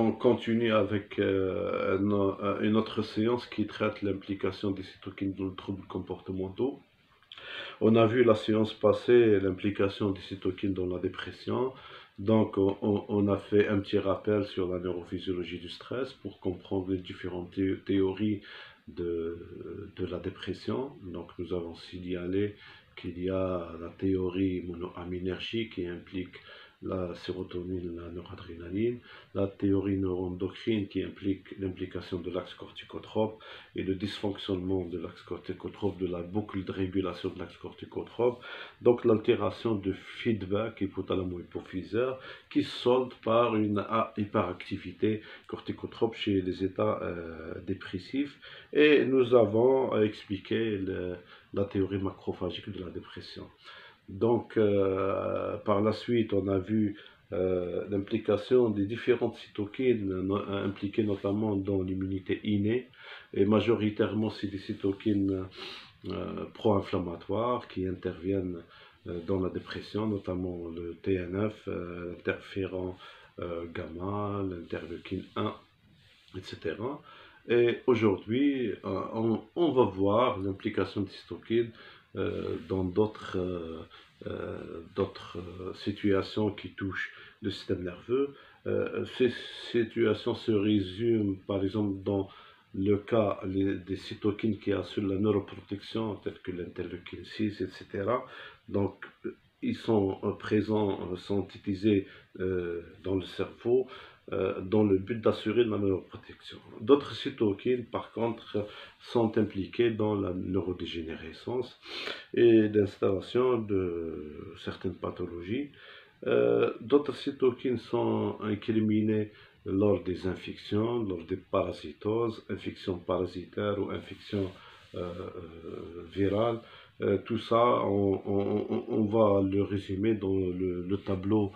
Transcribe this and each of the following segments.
on continue avec une autre séance qui traite l'implication des cytokines dans les troubles comportementaux. On a vu la séance passée l'implication des cytokines dans la dépression. Donc, on a fait un petit rappel sur la neurophysiologie du stress pour comprendre les différentes théories de la dépression. Donc, nous avons signalé qu'il y a la théorie monoaminergique qui implique la sérotonine, la noradrénaline, la théorie neuroendocrine qui implique l'implication de l'axe corticotrope et le dysfonctionnement de l'axe corticotrope, de la boucle de régulation de l'axe corticotrope, donc l'altération de feedback hypothalamo-hypophysaire qui solde par une hyperactivité corticotrope chez les états dépressifs. Et nous avons expliqué la théorie macrophagique de la dépression. Donc, par la suite, on a vu l'implication des différentes cytokines impliquées notamment dans l'immunité innée, et majoritairement c'est des cytokines pro-inflammatoires qui interviennent dans la dépression, notamment le TNF, l'interféron gamma, l'interleukine 1, etc. Et aujourd'hui, on va voir l'implication des cytokines dans d'autres situations qui touchent le système nerveux. Ces situations se résument par exemple dans le cas des cytokines qui assurent la neuroprotection, telles que l'interleukine 6, etc. Donc, ils sont présents, synthétisés dans le cerveau dans le but d'assurer la neuroprotection. D'autres cytokines, par contre, sont impliquées dans la neurodégénérescence et l'installation de certaines pathologies. D'autres cytokines sont incriminées lors des infections, lors des parasitoses, infections parasitaires ou infections virales. Tout ça, on va le résumer dans le tableau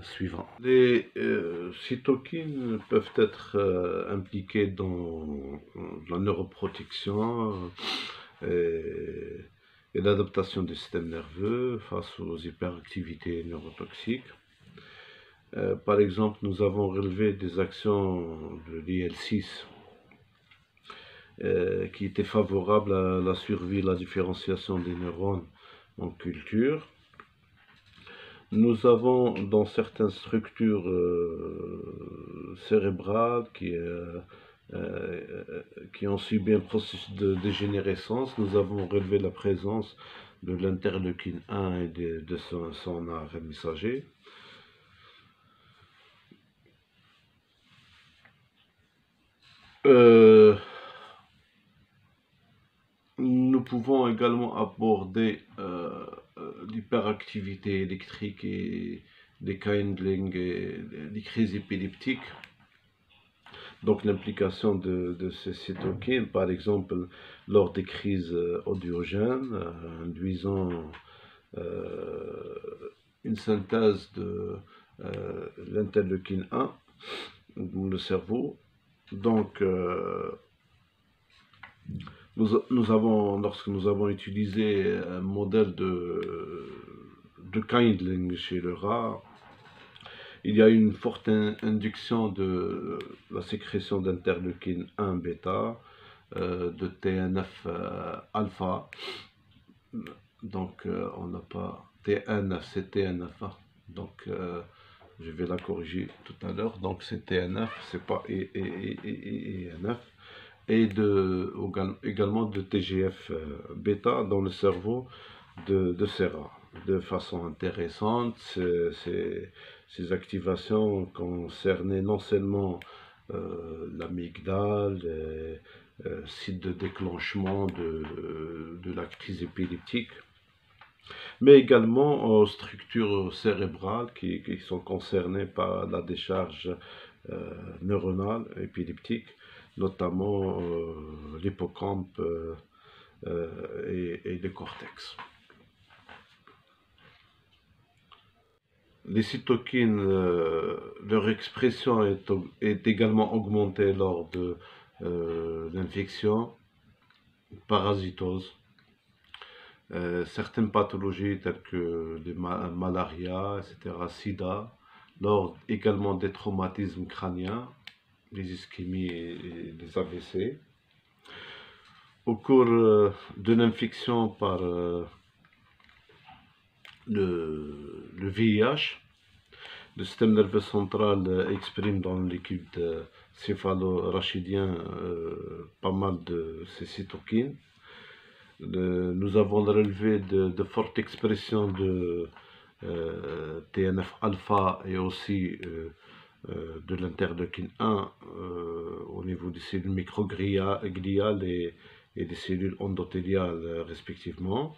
suivant. Les cytokines peuvent être impliquées dans la neuroprotection et l'adaptation du système nerveux face aux hyperactivités neurotoxiques. Par exemple, nous avons relevé des actions de l'IL6 qui étaient favorables à la survie et la différenciation des neurones en culture. Nous avons dans certaines structures cérébrales qui ont subi un processus de dégénérescence, nous avons relevé la présence de l'interleukine 1 et de son arrêt messager. Nous pouvons également aborder l'hyperactivité électrique et les kindling et les crises épileptiques. Donc l'implication de ces cytokines, par exemple, lors des crises audiogènes, induisant une synthèse de l'interleukine 1 dans le cerveau. Donc, lorsque nous avons utilisé un modèle de kindling chez le rat, il y a une forte induction de la sécrétion d'interleukine 1 bêta, de TNF alpha. Donc, on n'a pas TNF, c'est TNF. Donc, je vais la corriger tout à l'heure. Donc, c'est TNF, c'est pas ENF. Et également de TGF bêta dans le cerveau de ces rats. De façon intéressante, ces activations concernaient non seulement l'amygdale, site de déclenchement de la crise épileptique, mais également aux structures cérébrales qui sont concernées par la décharge neuronale épileptique, notamment l'hippocampe et le cortex. Les cytokines, leur expression est également augmentée lors de l'infection, parasitose, certaines pathologies telles que les malaria, etc., sida, lors également des traumatismes crâniens, les ischémies et les AVC, au cours d'une infection par le VIH. Le système nerveux central exprime dans le liquide céphalo-rachidien pas mal de ces cytokines. Nous avons relevé de fortes expressions de TNF-alpha et aussi de l'interleukine 1 au niveau des cellules microgliales et des cellules endothéliales respectivement.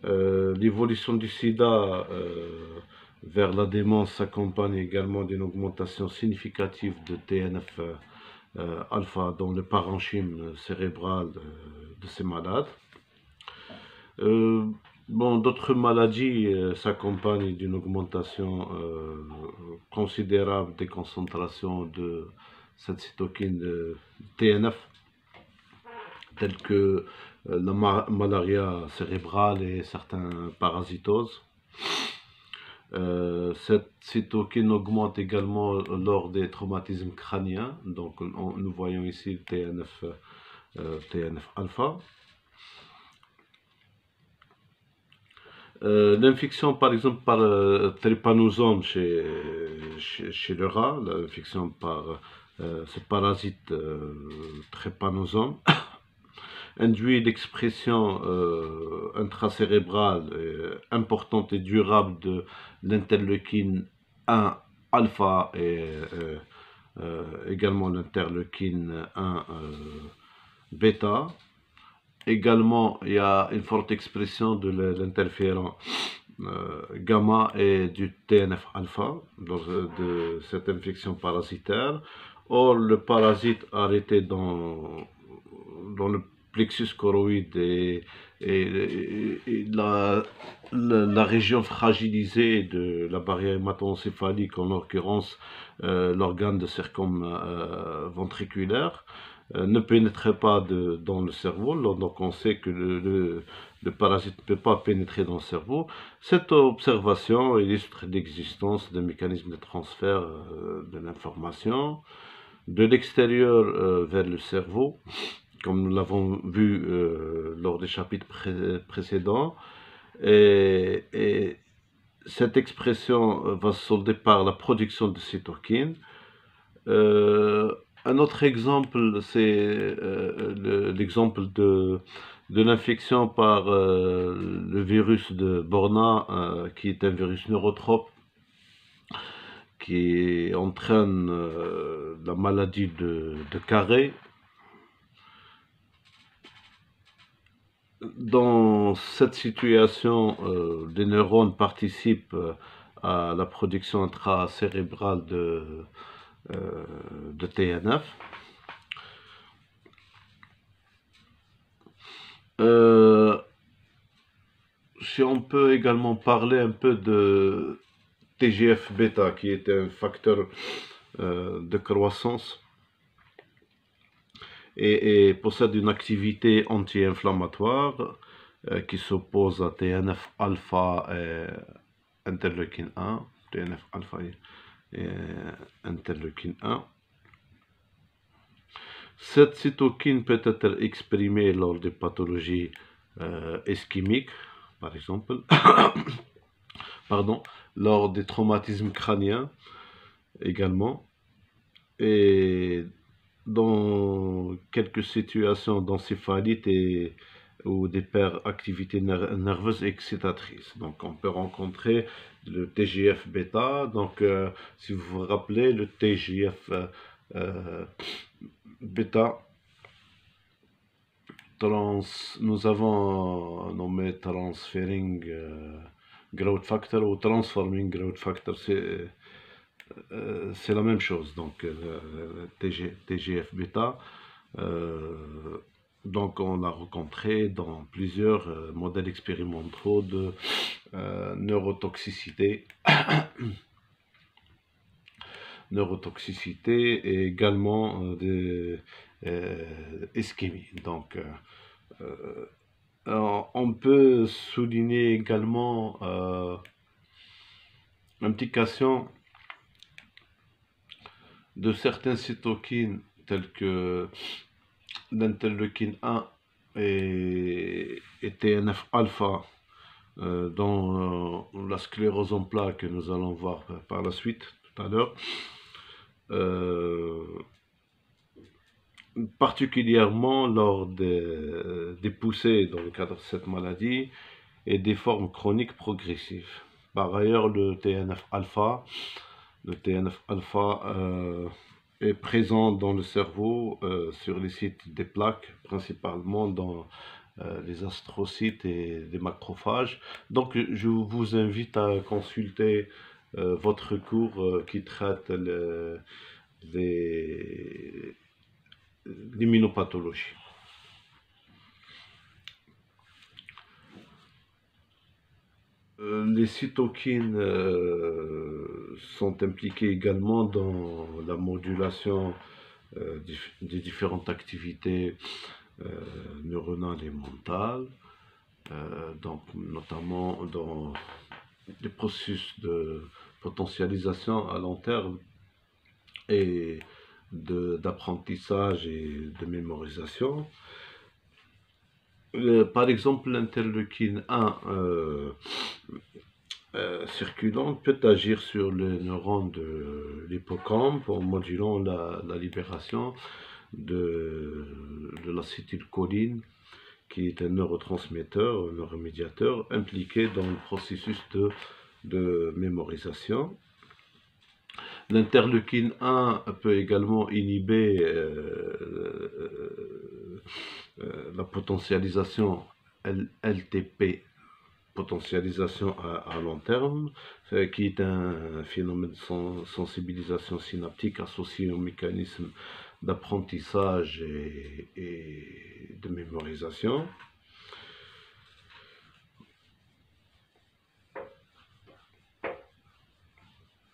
L'évolution du sida vers la démence s'accompagne également d'une augmentation significative de TNF-alpha dans le parenchyme cérébral de ces malades. D'autres maladies s'accompagnent d'une augmentation considérable des concentrations de cette cytokine de TNF, telles que la malaria cérébrale et certains parasitoses. Cette cytokine augmente également lors des traumatismes crâniens, donc nous voyons ici le TNF-alpha. L'infection par exemple par trypanosome chez le rat, l'infection par ce parasite trypanosome induit l'expression intracérébrale importante et durable de l'interleukine 1 alpha et également l'interleukine 1 bêta. Également, il y a une forte expression de l'interféron gamma et du TNF-alpha lors de cette infection parasitaire. Or, le parasite arrêté dans le plexus choroïde et la région fragilisée de la barrière hémato-encéphalique, en l'occurrence l'organe de circumventriculaire, ne pénétrait pas dans le cerveau. Donc on sait que le parasite ne peut pas pénétrer dans le cerveau. Cette observation illustre l'existence d'un mécanisme de transfert de l'information de l'extérieur vers le cerveau, comme nous l'avons vu lors des chapitres précédents. Et cette expression va se solder par la production de cytokines. Un autre exemple, c'est l'exemple de l'infection par le virus de Borna, qui est un virus neurotrope qui entraîne la maladie de Carré. Dans cette situation, les neurones participent à la production intracérébrale de TNF. Si on peut également parler un peu de TGF-bêta, qui est un facteur de croissance et possède une activité anti-inflammatoire qui s'oppose à TNF-alpha et interleukine 1, TNF-alpha et interleukine 1. Cette cytokine peut être exprimée lors des pathologies ischémiques, par exemple, lors des traumatismes crâniens également, et dans quelques situations d'encéphalite ou d'hyperactivité nerveuse excitatrice. Donc on peut rencontrer le TGF-bêta. Donc si vous vous rappelez, le TGF-bêta, nous avons nommé transferring growth factor ou transforming growth factor, c'est la même chose. Donc TGF-bêta, donc on l'a rencontré dans plusieurs modèles expérimentaux de neurotoxicité et également des ischémies. Donc on peut souligner également l'implication de certains cytokines tels que l'interleukine 1 et TNF-alpha dans la sclérose en plaques que nous allons voir par la suite tout à l'heure, particulièrement lors des poussées dans le cadre de cette maladie et des formes chroniques progressives. Par ailleurs, le TNF-alpha est présent dans le cerveau sur les sites des plaques, principalement dans les astrocytes et les macrophages. Donc, je vous invite à consulter votre cours qui traite l'immunopathologie. Les cytokines sont impliquées également dans la modulation des différentes activités neuronales et mentales, donc notamment dans des processus de potentialisation à long terme et d'apprentissage et de mémorisation. Par exemple, l'interleukine 1 circulante peut agir sur les neurones de l'hippocampe en modulant la libération de l'acétylcholine, qui est un neurotransmetteur, un neuromédiateur impliqué dans le processus de mémorisation. L'interleukine 1 peut également inhiber la potentialisation LTP, potentialisation à long terme, qui est un phénomène de sensibilisation synaptique associé au mécanisme d'apprentissage et de mémorisation.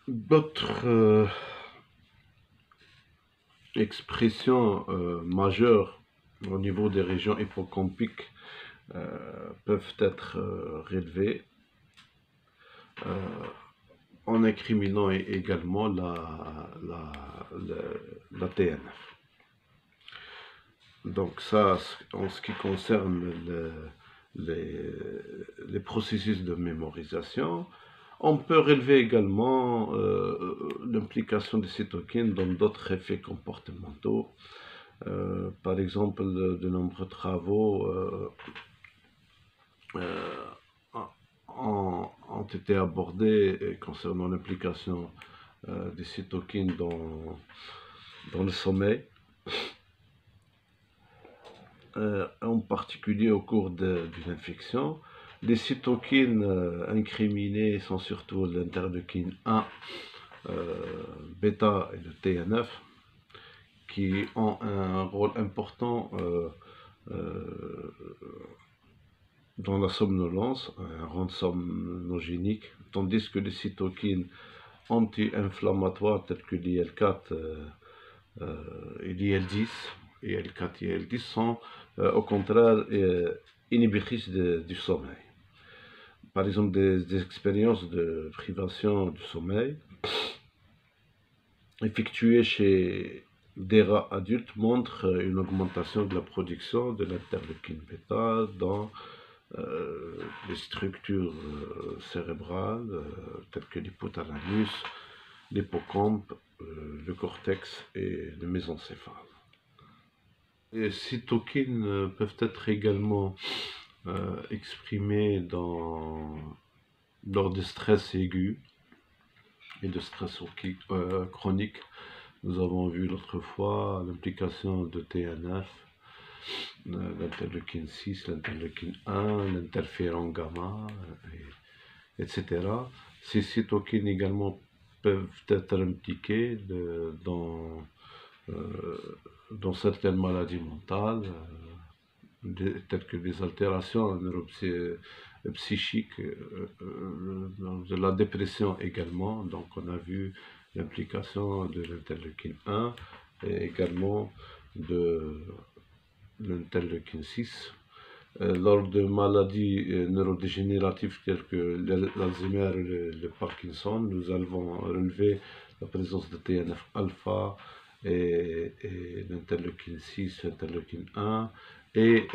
D'autres expressions majeures au niveau des régions hippocampiques peuvent être relevées en incriminant également la TNF. Donc ça, en ce qui concerne les processus de mémorisation, on peut relever également l'implication des cytokines dans d'autres effets comportementaux. Par exemple, de nombreux travaux ont été abordés concernant l'implication des cytokines dans le sommeil, en particulier au cours d'une infection. Les cytokines incriminées sont surtout l'interleukine 1, bêta et le TNF, qui ont un rôle important dans la somnolence, un rôle somnogénique, tandis que les cytokines anti-inflammatoires telles que l'IL4 et l'IL10, IL4 et IL10 sont au contraire inhibitrices du sommeil. Par exemple, des expériences de privation du sommeil effectuées chez des rats adultes montrent une augmentation de la production de l'interleukine bêta dans les structures cérébrales telles que l'hypothalamus, l'hippocampe, le cortex et le mésencéphale. Les cytokines peuvent être également exprimées lors de stress aigu et de stress chronique. Nous avons vu l'autre fois l'implication de TNF, l'interleukine 6, l'interleukine 1, l'interféron gamma, etc. Ces cytokines également peuvent être impliquées dans certaines maladies mentales, telles que des altérations neuropsychiques, de la dépression également. Donc on a vu l'implication de l'interleukine 1 et également de l'interleukine 6 lors de maladies neurodégénératives telles que l'Alzheimer et le Parkinson, nous avons relevé la présence de TNF-alpha et l'interleukine 6, interleukine 1 et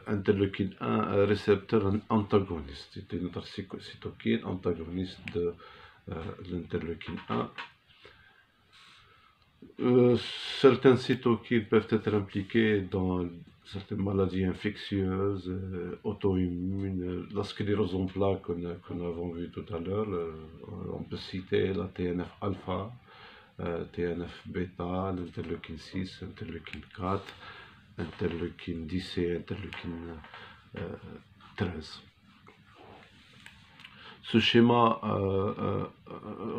interleukine 1 récepteur antagoniste. C'est une autre cytokine antagoniste de l'interleukine 1. Certaines cytokines peuvent être impliquées dans certaines maladies infectieuses, auto-immunes, la sclérose en plaques qu'on a vu tout à l'heure. On peut citer la TNF-alpha, TNF-bêta, l'interleukine 6, interleukine 4, interleukine 10 et interleukine 13. Ce schéma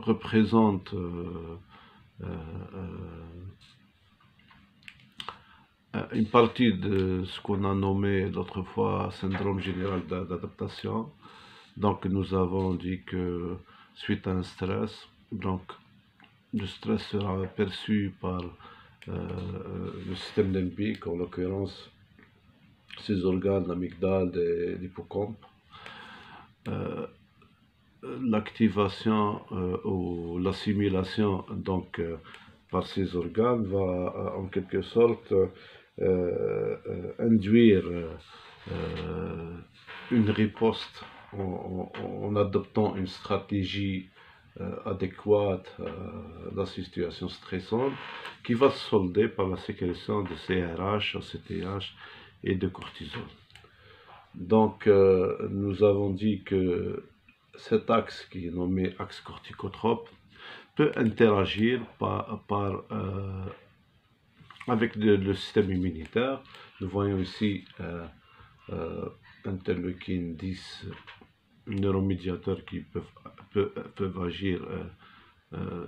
représente une partie de ce qu'on a nommé l'autre fois syndrome général d'adaptation. Donc nous avons dit que suite à un stress, donc le stress sera perçu par le système limbique, en l'occurrence ses organes, l'amygdale et l'hippocampe. L'activation ou l'assimilation donc par ces organes va en quelque sorte induire une riposte en adoptant une stratégie adéquate à la situation stressante qui va se solder par la sécrétion de CRH, ACTH et de cortisol. Donc nous avons dit que cet axe qui est nommé axe corticotrope peut interagir avec le système immunitaire. Nous voyons ici interleukine 10 neuromédiateurs qui peuvent agir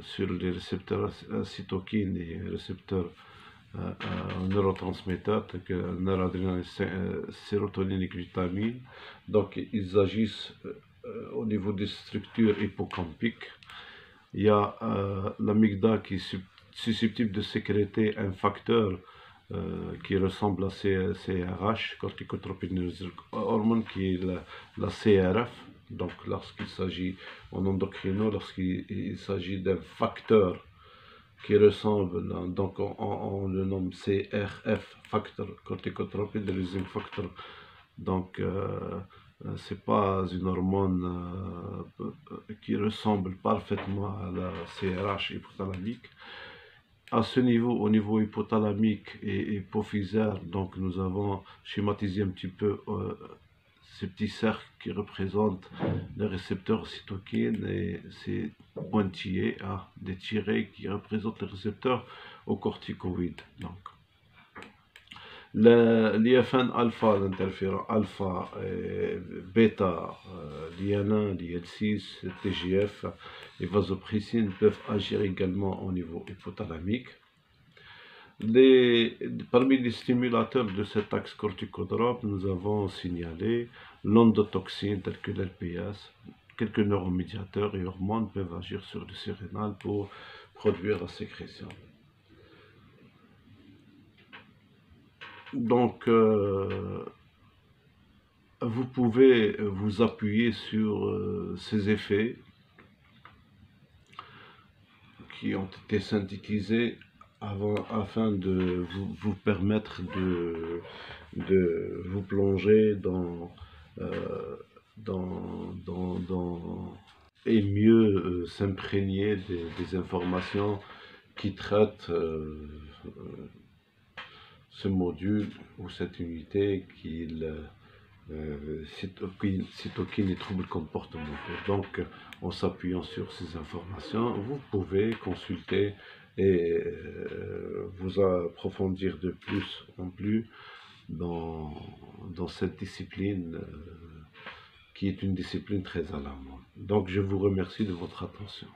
sur les récepteurs cytokines et récepteurs neurotransmetteurs tels que noradrénaline, sérotonine et glutamine. Donc ils agissent au niveau des structures hippocampiques. Il y a l'amygdale qui est susceptible de sécréter un facteur qui ressemble à CRH, corticotropinergique hormone, qui est la CRF. Donc lorsqu'il s'agit en endocrino, lorsqu'il s'agit d'un facteur qui ressemble, donc on le nomme CRF, facteur corticotropinergique factor. Donc c'est pas une hormone qui ressemble parfaitement à la CRH hypothalamique. À ce niveau, au niveau hypothalamique et hypophysaire, donc nous avons schématisé un petit peu ces petits cercles qui représentent les récepteurs cytokines et ces pointillés, des tirés qui représentent les récepteurs aux corticoïdes. Donc, l'IFN alpha, l'interféron alpha, bêta, l'IN1, l'IL6, TGF et vasopressine peuvent agir également au niveau hypothalamique. Parmi les stimulateurs de cet axe corticotrope, nous avons signalé l'endotoxine telle que l'LPS. Quelques neuromédiateurs et hormones peuvent agir sur le surrénal pour produire la sécrétion. Donc, vous pouvez vous appuyer sur ces effets qui ont été synthétisés afin de vous permettre de vous plonger et mieux s'imprégner des informations qui traitent ce module ou cette unité qui est cytokine et troubles comportementaux. Donc, en s'appuyant sur ces informations, vous pouvez consulter et vous approfondir de plus en plus dans cette discipline qui est une discipline très alarmante. Donc, je vous remercie de votre attention.